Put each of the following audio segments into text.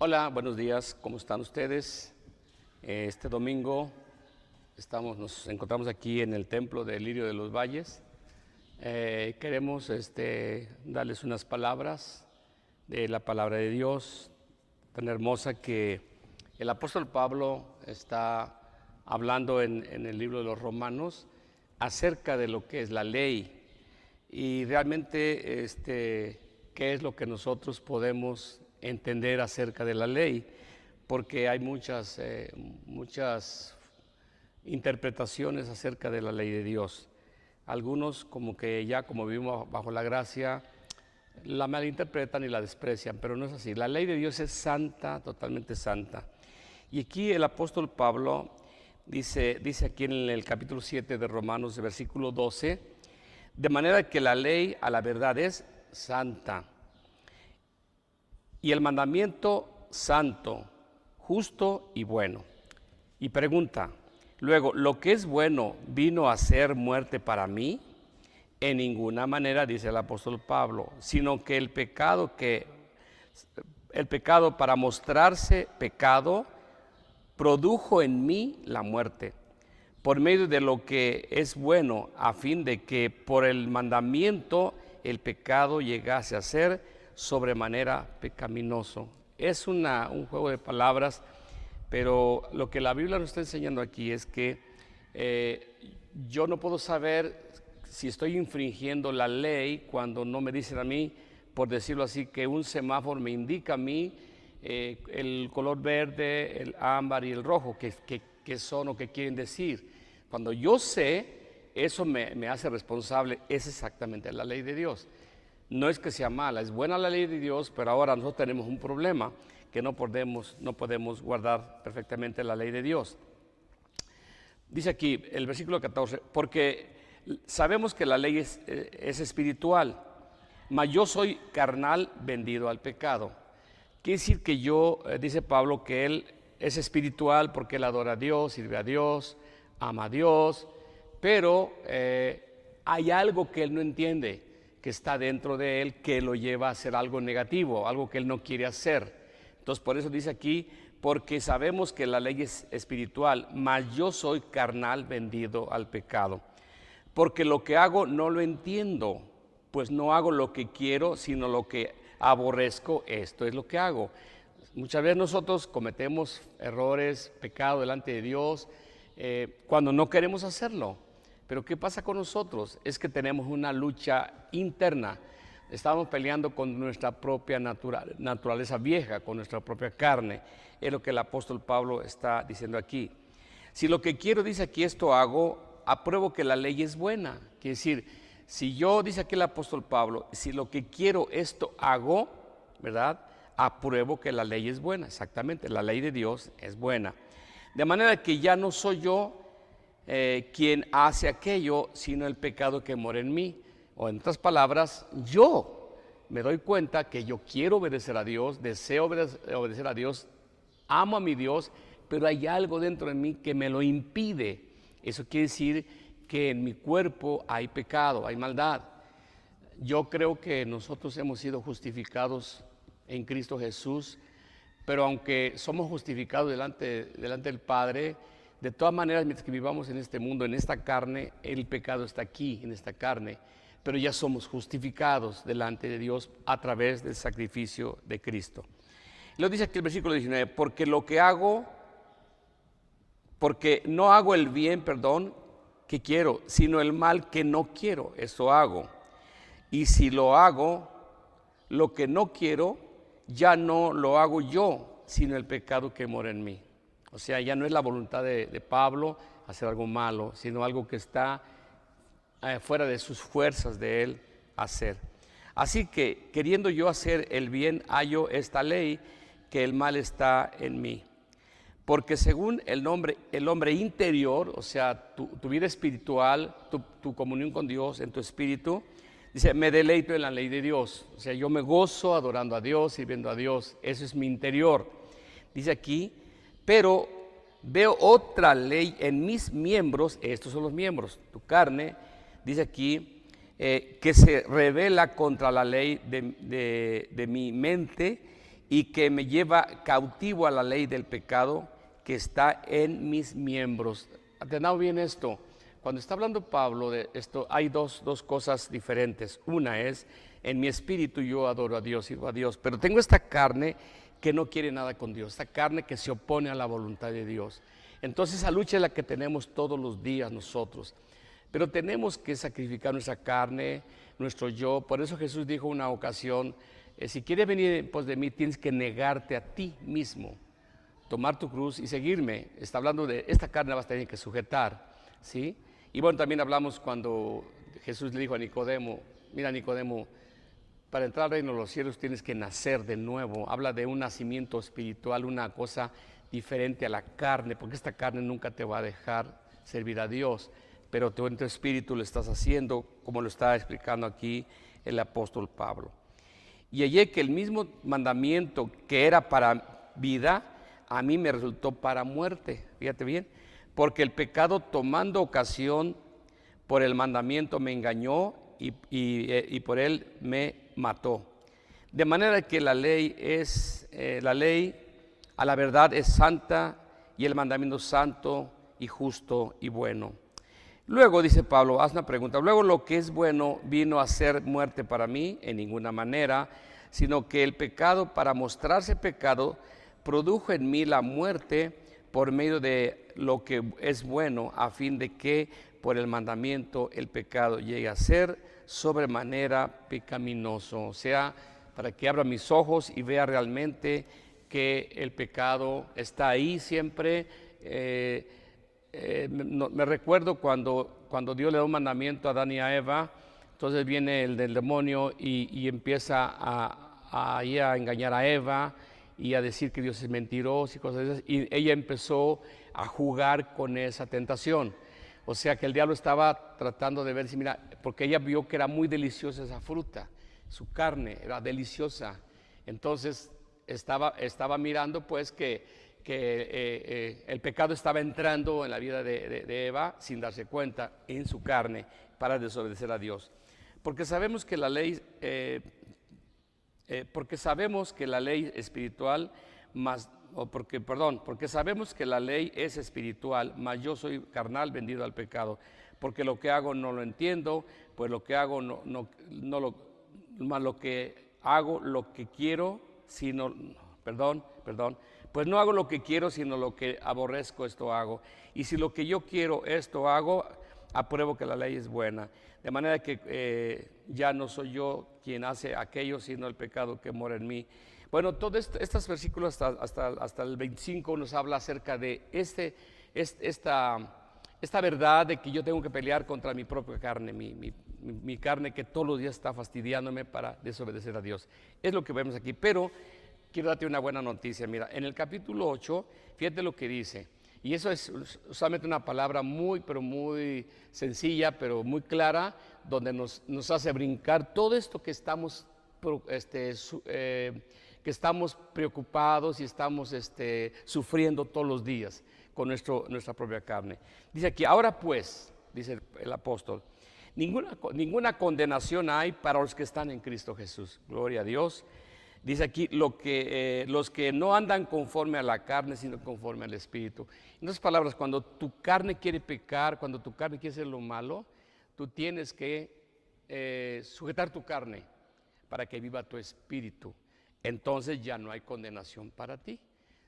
Hola, buenos días, ¿cómo están ustedes? Este domingo nos encontramos aquí en el templo de Lirio de los Valles. Queremos darles unas palabras de la palabra de Dios tan hermosa que el apóstol Pablo está hablando en el libro de los Romanos acerca de lo que es la ley y realmente qué es lo que nosotros podemos entender acerca de la ley, porque hay muchas interpretaciones acerca de la ley de Dios. Algunos como vivimos bajo la gracia, la malinterpretan y la desprecian, pero no es así. La ley de Dios es santa, totalmente santa. Y aquí el apóstol Pablo dice aquí en el capítulo 7 de Romanos, versículo 12, de manera que la ley a la verdad es santa, y el mandamiento santo, justo y bueno. Y pregunta, luego, ¿lo que es bueno vino a ser muerte para mí? En ninguna manera, dice el apóstol Pablo, sino que el pecado para mostrarse pecado produjo en mí la muerte, por medio de lo que es bueno, a fin de que por el mandamiento el pecado llegase a ser sobremanera pecaminoso. Es un juego de palabras, pero lo que la Biblia nos está enseñando aquí es que yo no puedo saber si estoy infringiendo la ley cuando no me dicen a mí, por decirlo así, que un semáforo me indica a mí el color verde, el ámbar y el rojo, que son o que quieren decir. Cuando yo sé, eso me hace responsable, es exactamente la ley de Dios. No es que sea mala, es buena la ley de Dios, pero ahora nosotros tenemos un problema, que no podemos guardar perfectamente la ley de Dios. Dice aquí el versículo 14, porque sabemos que la ley es espiritual, mas yo soy carnal, vendido al pecado. Quiere decir que dice Pablo, que él es espiritual porque él adora a Dios, sirve a Dios, ama a Dios, pero hay algo que él no entiende, que está dentro de él, que lo lleva a hacer algo negativo, algo que él no quiere hacer. Entonces por eso dice aquí, porque sabemos que la ley es espiritual, mas yo soy carnal, vendido al pecado. Porque lo que hago no lo entiendo, pues no hago lo que quiero, sino lo que aborrezco, esto es lo que hago. Muchas veces nosotros cometemos errores, pecado delante de Dios, cuando no queremos hacerlo. Pero ¿qué pasa con nosotros? Es que tenemos una lucha interna. Estamos peleando con nuestra propia naturaleza vieja, con nuestra propia carne. Es lo que el apóstol Pablo está diciendo aquí. Si lo que quiero, dice aquí, esto hago, apruebo que la ley es buena. Quiere decir, si yo, dice aquí el apóstol Pablo, si lo que quiero, esto hago, ¿verdad? Apruebo que la ley es buena. Exactamente, la ley de Dios es buena. De manera que ya no soy yo quien hace aquello, sino el pecado que mora en mí. O en otras palabras, yo me doy cuenta que yo quiero obedecer a Dios, deseo obedecer a Dios, amo a mi Dios, pero hay algo dentro de mí que me lo impide. Eso quiere decir que en mi cuerpo hay pecado, hay maldad. Yo creo que nosotros hemos sido justificados en Cristo Jesús, pero aunque somos justificados delante del Padre, de todas maneras, mientras que vivamos en este mundo, en esta carne, el pecado está aquí, en esta carne, pero ya somos justificados delante de Dios a través del sacrificio de Cristo. Lo dice aquí el versículo 19, porque no hago el bien, que quiero, sino el mal que no quiero, eso hago. Y si lo hago, lo que no quiero, ya no lo hago yo, sino el pecado que mora en mí. O sea, ya no es la voluntad de Pablo hacer algo malo, sino algo que está fuera de sus fuerzas de él hacer. Así que, queriendo yo hacer el bien, hallo esta ley, que el mal está en mí. Porque según el hombre interior, o sea, tu vida espiritual, tu comunión con Dios en tu espíritu, dice, me deleito en la ley de Dios. O sea, yo me gozo adorando a Dios, sirviendo a Dios. Eso es mi interior. Dice aquí, pero veo otra ley en mis miembros, estos son los miembros, tu carne, dice aquí, que se revela contra la ley de mi mente y que me lleva cautivo a la ley del pecado que está en mis miembros. Atendamos bien esto. Cuando está hablando Pablo de esto, hay dos cosas diferentes. Una es, en mi espíritu yo adoro a Dios, sirvo a Dios, pero tengo esta carne que no quiere nada con Dios, esta carne que se opone a la voluntad de Dios. Entonces esa lucha es la que tenemos todos los días nosotros. Pero tenemos que sacrificar nuestra carne, nuestro yo. Por eso Jesús dijo una ocasión, si quieres venir pos de mí, tienes que negarte a ti mismo, tomar tu cruz y seguirme. Está hablando de esta carne, vas a tener que sujetar, ¿sí? Y bueno, también hablamos cuando Jesús le dijo a Nicodemo, mira Nicodemo, para entrar al reino de los cielos tienes que nacer de nuevo. Habla de un nacimiento espiritual, una cosa diferente a la carne, porque esta carne nunca te va a dejar servir a Dios, pero tú en tu espíritu lo estás haciendo, como lo está explicando aquí el apóstol Pablo. Y hallé que el mismo mandamiento que era para vida, a mí me resultó para muerte, fíjate bien, porque el pecado tomando ocasión por el mandamiento me engañó y por él me mató. De manera que la ley a la verdad es santa y el mandamiento santo y justo y bueno. Luego dice Pablo, haz una pregunta, luego lo que es bueno vino a ser muerte para mí en ninguna manera, sino que el pecado para mostrarse pecado produjo en mí la muerte por medio de lo que es bueno, a fin de que por el mandamiento el pecado llegue a ser sobremanera pecaminoso. O sea, para que abra mis ojos y vea realmente que el pecado está ahí siempre. Me recuerdo cuando Dios le da un mandamiento a Adán y a Eva, entonces viene el del demonio y empieza a engañar a Eva y a decir que Dios es mentiroso y cosas de esas, y ella empezó a jugar con esa tentación. O sea que el diablo estaba tratando de ver si, mira, porque ella vio que era muy deliciosa esa fruta, su carne era deliciosa, entonces estaba mirando pues que el pecado estaba entrando en la vida de Eva sin darse cuenta en su carne para desobedecer a Dios. Porque sabemos que la ley espiritual porque sabemos que la ley es espiritual, mas yo soy carnal, vendido al pecado, porque lo que hago no lo entiendo, pues lo que hago lo que hago lo que quiero, pues no hago lo que quiero, sino lo que aborrezco, esto hago. Y si lo que yo quiero, esto hago, apruebo que la ley es buena. De manera que ya no soy yo quien hace aquello, sino el pecado que mora en mí. Bueno, todos estos versículos hasta el 25 nos habla acerca de esta verdad de que yo tengo que pelear contra mi propia carne, mi carne que todos los días está fastidiándome para desobedecer a Dios. Es lo que vemos aquí, pero quiero darte una buena noticia. Mira, en el capítulo 8, fíjate lo que dice. Y eso es solamente una palabra pero muy sencilla, pero muy clara, donde nos hace brincar todo esto que estamos preocupados y estamos sufriendo todos los días con nuestra propia carne. Dice aquí, ahora pues, dice el apóstol, ninguna condenación hay para los que están en Cristo Jesús. Gloria a Dios. Dice aquí, los que no andan conforme a la carne, sino conforme al Espíritu. En otras palabras, cuando tu carne quiere pecar, cuando tu carne quiere hacer lo malo, tú tienes que sujetar tu carne para que viva tu espíritu. Entonces ya no hay condenación para ti.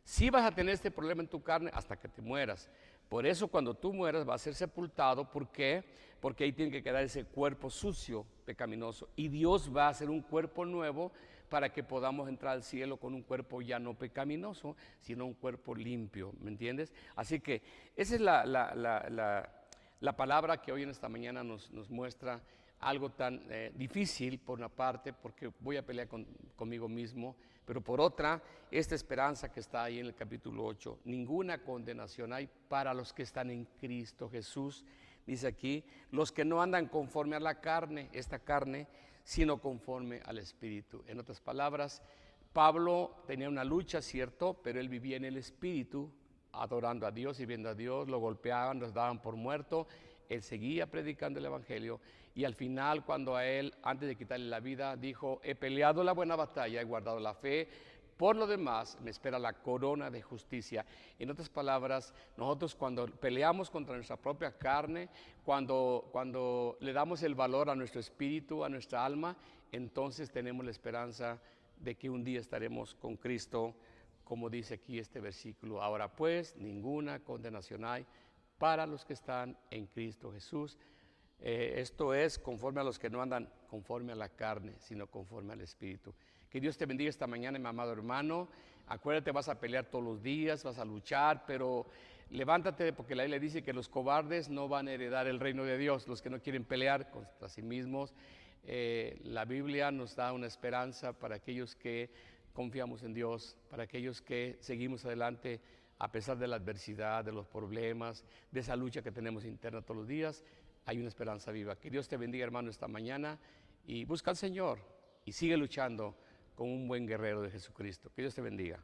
Sí vas a tener este problema en tu carne hasta que te mueras. Por eso cuando tú mueras vas a ser sepultado. ¿Por qué? Porque ahí tiene que quedar ese cuerpo sucio, pecaminoso. Y Dios va a hacer un cuerpo nuevo para que podamos entrar al cielo con un cuerpo ya no pecaminoso, sino un cuerpo limpio, ¿me entiendes? Así que esa es la palabra que hoy en esta mañana nos muestra algo tan difícil por una parte, porque voy a pelear conmigo mismo, pero por otra, esta esperanza que está ahí en el capítulo 8, ninguna condenación hay para los que están en Cristo Jesús. Dice aquí, los que no andan conforme a la carne, esta carne, sino conforme al Espíritu. En otras palabras, Pablo tenía una lucha, cierto, pero él vivía en el Espíritu, adorando a Dios y viendo a Dios, lo golpeaban, los daban por muerto, él seguía predicando el Evangelio y al final cuando a él, antes de quitarle la vida, dijo, he peleado la buena batalla, he guardado la fe, por lo demás me espera la corona de justicia. En otras palabras, nosotros cuando peleamos contra nuestra propia carne, cuando le damos el valor a nuestro espíritu, a nuestra alma, entonces tenemos la esperanza de que un día estaremos con Cristo, como dice aquí este versículo. Ahora pues, ninguna condenación hay para los que están en Cristo Jesús. Esto es conforme a los que no andan conforme a la carne, sino conforme al Espíritu. Que Dios te bendiga esta mañana, mi amado hermano. Acuérdate, vas a pelear todos los días, vas a luchar, pero levántate, porque la Biblia dice que los cobardes no van a heredar el reino de Dios, los que no quieren pelear contra sí mismos. La Biblia nos da una esperanza para aquellos que confiamos en Dios, para aquellos que seguimos adelante a pesar de la adversidad, de los problemas, de esa lucha que tenemos interna todos los días. Hay una esperanza viva. Que Dios te bendiga, hermano, esta mañana, y busca al Señor y sigue luchando como un buen guerrero de Jesucristo. Que Dios te bendiga.